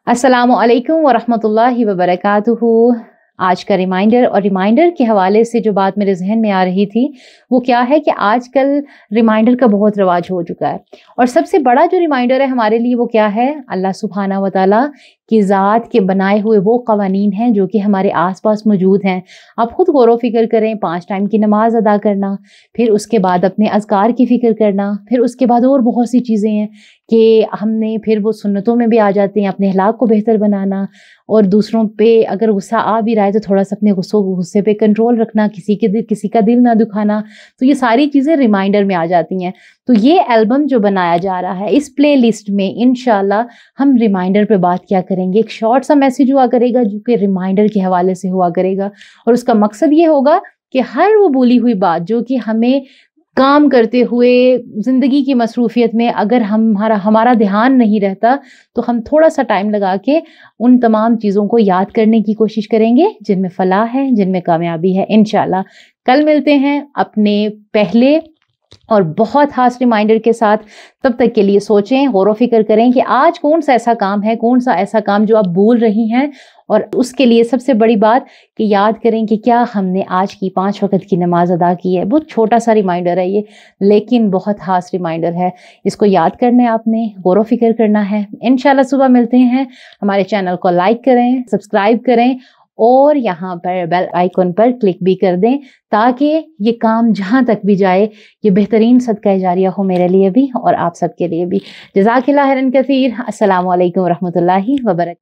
अस्सलामु अलैकुम वरहमतुल्लाहि वबरकातुहू। आज का रिमाइंडर और रिमाइंडर के हवाले से जो बात मेरे जहन में आ रही थी वो क्या है कि आजकल रिमाइंडर का बहुत रवाज हो चुका है। और सबसे बड़ा जो रिमाइंडर है हमारे लिए वो क्या है, अल्लाह सुब्हाना व तआला की ज़ात के बनाए हुए वो कवानीन हैं जो कि हमारे आसपास मौजूद हैं। आप खुद गौर व फिक्र करें, 5 टाइम की नमाज अदा करना, फिर उसके बाद अपने अज़कार की फ़िक्र करना, फिर उसके बाद और बहुत सी चीज़ें हैं कि हमने फिर वो सुन्नतों में भी आ जाते हैं, अपने अखलाक को बेहतर बनाना और दूसरों पे अगर गुस्सा आ भी रहा है तो थोड़ा सा अपने गुस्से पे कंट्रोल रखना, किसी का दिल ना दुखाना। तो ये सारी चीज़ें रिमाइंडर में आ जाती हैं। तो ये एल्बम जो बनाया जा रहा है इस प्ले लिस्ट में इंशाल्लाह हम रिमाइंडर पे बात क्या करेंगे। एक शॉर्ट सा मैसेज हुआ करेगा जो कि रिमाइंडर के हवाले से हुआ करेगा और उसका मकसद ये होगा कि हर वो भूली हुई बात जो कि हमें काम करते हुए ज़िंदगी की मसरूफियत में अगर हमारा ध्यान नहीं रहता तो हम थोड़ा सा टाइम लगा के उन तमाम चीज़ों को याद करने की कोशिश करेंगे जिनमें फलाह है, जिनमें कामयाबी है इंशाल्लाह। कल मिलते हैं अपने पहले और बहुत खास रिमाइंडर के साथ। तब तक के लिए सोचें, गौर व फिक्र करें कि आज कौन सा ऐसा काम है, कौन सा ऐसा काम जो आप भूल रही हैं और उसके लिए सबसे बड़ी बात कि याद करें कि क्या हमने आज की 5 वक़्त की नमाज अदा की है। बहुत छोटा सा रिमाइंडर है ये, लेकिन बहुत खास रिमाइंडर है। इसको याद करना है आपने, गौर व फिक्र करना है। इंशाल्लाह सुबह मिलते हैं। हमारे चैनल को लाइक करें, सब्सक्राइब करें और यहाँ पर बेल आइकन पर क्लिक भी कर दें ताकि ये काम जहाँ तक भी जाए ये बेहतरीन सदका जारिया हो मेरे लिए भी और आप सबके लिए भी। जज़ाकिल्लाह खैरन कसीर। अस्सलामु अलैकुम रहमतुल्लाहि व बरकातहू।